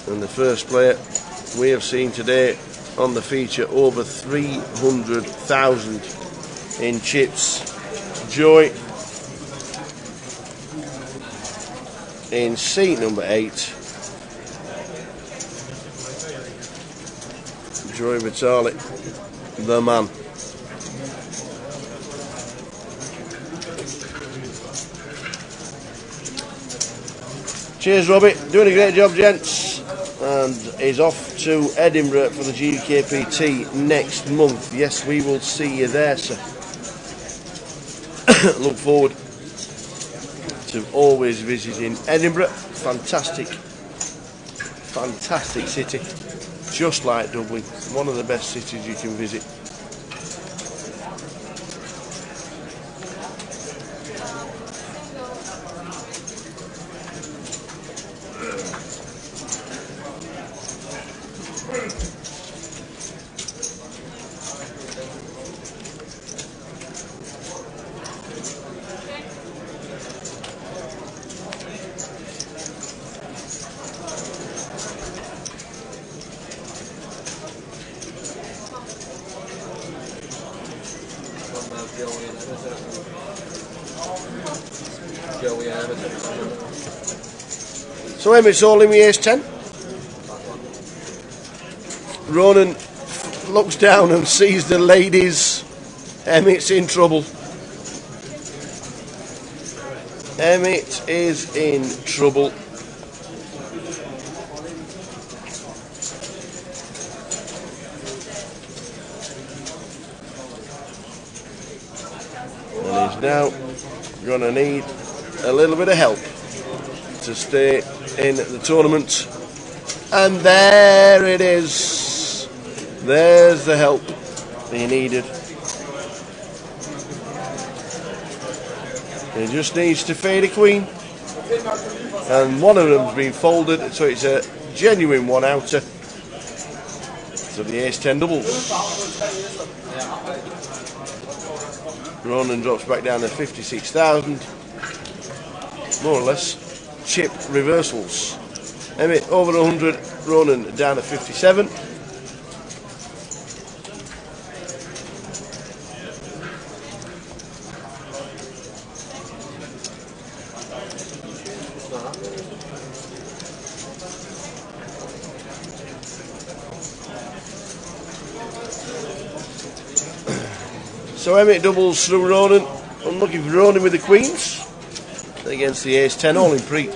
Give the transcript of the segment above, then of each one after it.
And the first player we have seen today on the feature, over 300,000 in chips. Joy in seat number 8. Joy Vitale, the man. Cheers, Robbie. Doing a great job, gents. And is off to Edinburgh for the GKPT next month. Yes, we will see you there, sir. Look forward to always visiting Edinburgh. Fantastic city. Just like Dublin. One of the best cities you can visit. So Emmett's all in the ace 10. Ronan looks down and sees the ladies. Emmett's in trouble. Emmett is in trouble. And he's now going to need a little bit of help to stay in the tournament. And there it is. There's the help he needed. He just needs to fade a queen. And one of them's been folded, so it's a genuine one-outer. So the ace-10 doubles. Ronan drops back down to 56,000. More or less. Chip reversals. Emmett over 100, Ronan down to 57. So Emmett doubles through Ronan. Unlucky for Ronan with the queens. Against the ace-10, all in pre.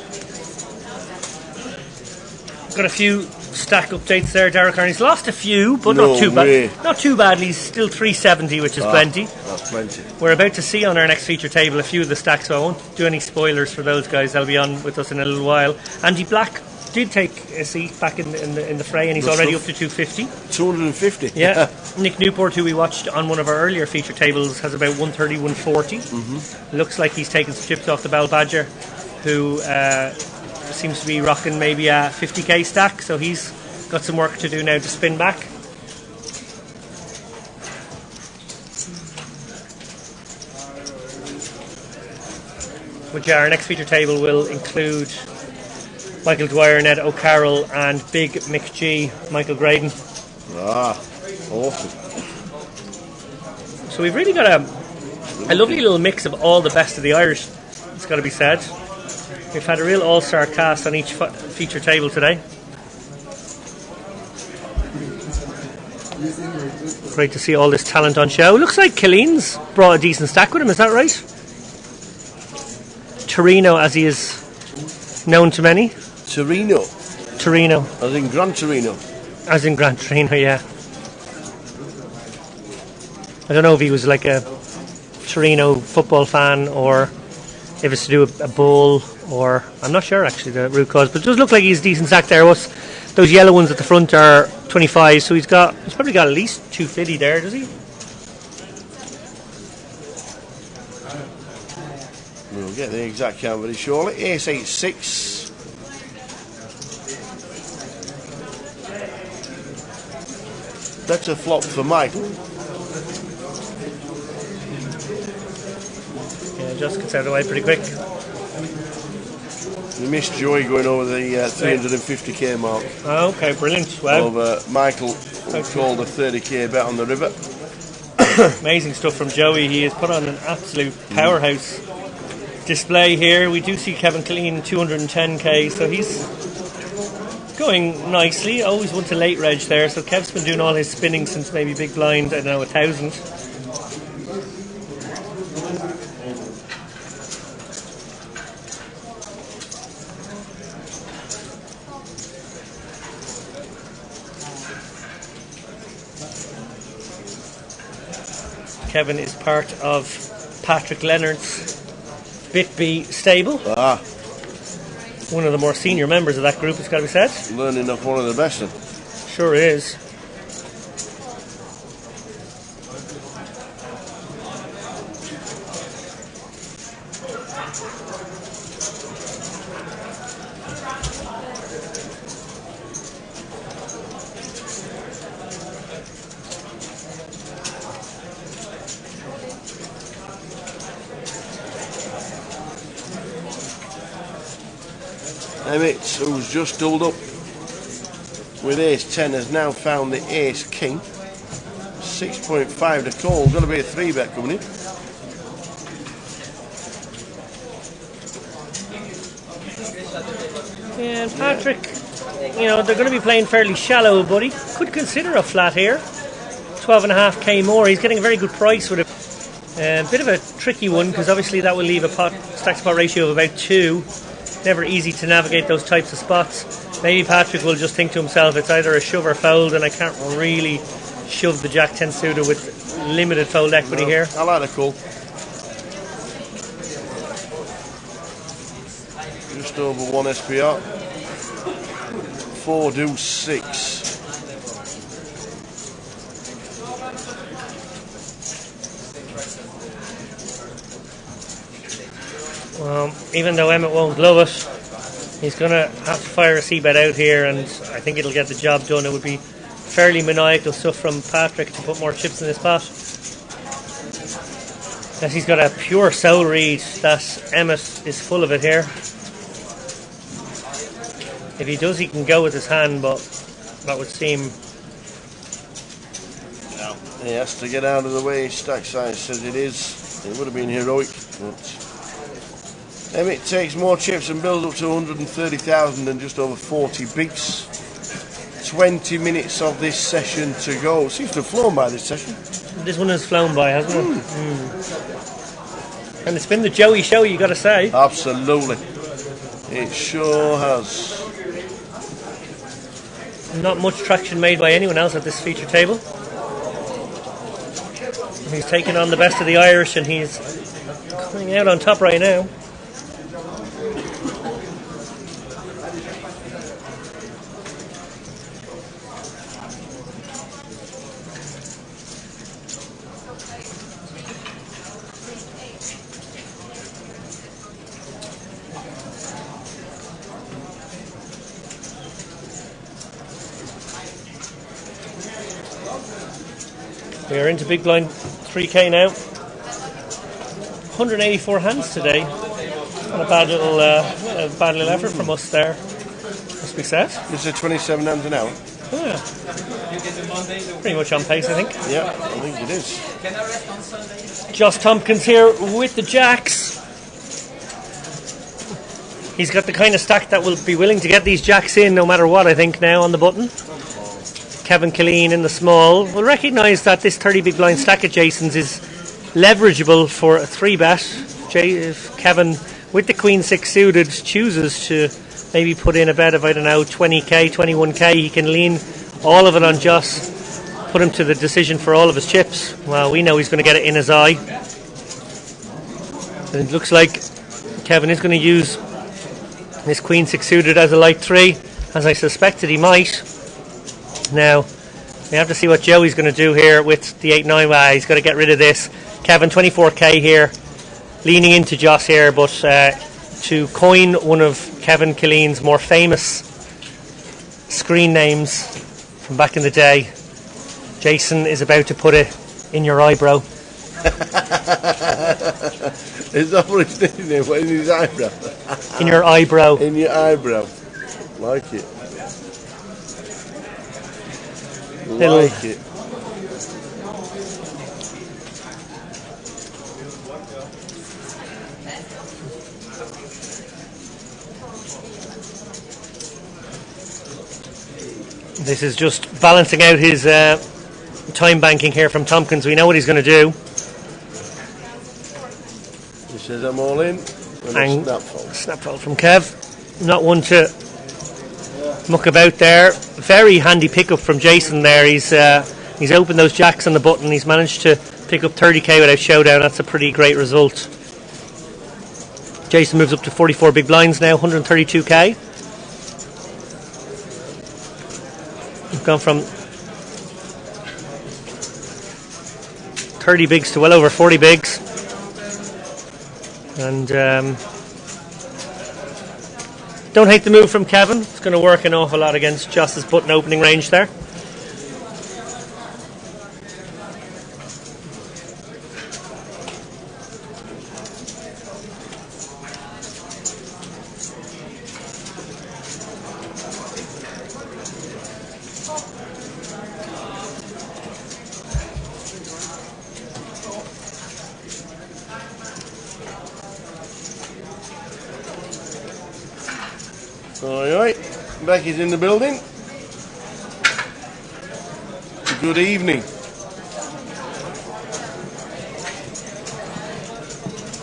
Got a few stack updates there. Derek Kearney's lost a few, but not too bad. Not too badly. He's still 370, which is plenty. That's plenty. We're about to see on our next feature table a few of the stacks, so I won't do any spoilers for those guys. They'll be on with us in a little while. Andy Black did take a seat back in the fray, and he's already up to 250. 250? Yeah. Nick Newport, who we watched on one of our earlier feature tables, has about 130, 140. Looks like he's taken some chips off the Bell Badger, who seems to be rocking maybe a 50k stack, so he's got some work to do now to spin back. Which our next feature table will include Michael Dwyer, Ned O'Carroll, and Big Mick G, Michael Graydon. Awesome. So we've really got a lovely little mix of all the best of the Irish, it's got to be said. We've had a real all-star cast on each feature table today. Great to see all this talent on show. Looks like Killeen's brought a decent stack with him, is that right? Torino, as he is known to many. Torino. As in Gran Torino. As in Gran Torino, yeah. I don't know if he was like a Torino football fan or if it's to do with a bowl, or I'm not sure actually the root cause, but it does look like he's a decent stack there. Those yellow ones at the front are 25, so he's probably got at least 250 there, does he? We'll get the exact count very shortly. Ace 8-6. Better flop for Michael. Yeah, just gets out of the way pretty quick. We missed Joey going over the 350k mark. Okay, brilliant. Wow. Over Michael, who called a 30k bet on the river. Amazing stuff from Joey. He has put on an absolute powerhouse display here. We do see Kevin Killeen 210k, so he's going nicely. Always went to late reg there, so Kev's been doing all his spinning since maybe big blind, I don't know, 1,000. Kevin is part of Patrick Leonard's Bitby stable. One of the more senior members of that group, it's got to be said. Learning off one of the best then. Sure is. Emmett, who's just doubled up with ace 10, has now found the ace king. 6.5 to call. Going to be a 3-bet coming in. Yeah, and Patrick, you know, they're going to be playing fairly shallow, but he could consider a flat here. 12.5k more. He's getting a very good price with it. A bit of a tricky one, because obviously that will leave a stack spot ratio of about 2. Never easy to navigate those types of spots. Maybe Patrick will just think to himself, it's either a shove or fold, and I can't really shove the Jack 10 suited with limited fold equity here. I like the call. Just over 1 SPR. 4 deuce 6. Well, even though Emmett won't love it, he's going to have to fire a c-bet out here, and I think it'll get the job done. It would be fairly maniacal stuff from Patrick to put more chips in this pot. As he's got a pure soul read that Emmett is full of it here. If he does, he can go with his hand, but that would seem... He has to get out of the way. Stack size says it is. It would have been heroic, but... Emmett takes more chips and builds up to 130,000 and just over 40 bigs. 20 minutes of this session to go. Seems to have flown by this session. This one has flown by, hasn't it? And it's been the Joey show, you got to say. Absolutely. It sure has. Not much traction made by anyone else at this feature table. He's taking on the best of the Irish, and he's coming out on top right now. We are into big blind 3k now. 184 hands today. Not a bad little effort from us there, must be said. This is 27 hands an hour. Yeah. Pretty much on pace, I think. Yeah, I think it is. Josh Tompkins here with the jacks. He's got the kind of stack that will be willing to get these jacks in no matter what, I think, now on the button. Kevin Killeen in the small will recognise that this 30 big blind stack of Jason's is leverageable for a 3-bet. If Kevin, with the Queen 6 suited, chooses to maybe put in a bet of, I don't know, 20k, 21k, he can lean all of it on Josh, put him to the decision for all of his chips. Well, we know he's going to get it in his eye. And it looks like Kevin is going to use this Queen 6 suited as a light 3, as I suspected he might. Now, we have to see what Joey's going to do here with the 8-9. Well, he's got to get rid of this. Kevin, 24k here, leaning into Joss here, but to coin one of Kevin Killeen's more famous screen names from back in the day, Jason is about to put it in your eyebrow. Is that what he's doing there? What, in his eyebrow? In your eyebrow. In your eyebrow. Like it. Like it. This is just balancing out his time banking here from Tompkins. We know what he's going to do. He says I'm all in. And snapfold from Kev. Not one to muck about there. Very handy pickup from Jason there. He's opened those jacks on the button. He's managed to pick up 30k without showdown. That's a pretty great result. Jason moves up to 44 big blinds now, 132k. We've gone from 30 bigs to well over 40 bigs. And don't hate the move from Kevin. It's going to work an awful lot against Joss's button opening range there. Alright, Becky's in the building. Good evening.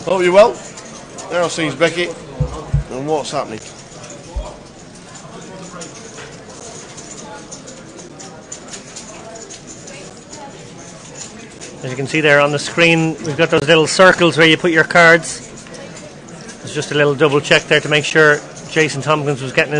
Hope you're well. Now sees Becky. And what's happening? As you can see there on the screen, we've got those little circles where you put your cards. There's just a little double check there to make sure Jason Tompkins was getting his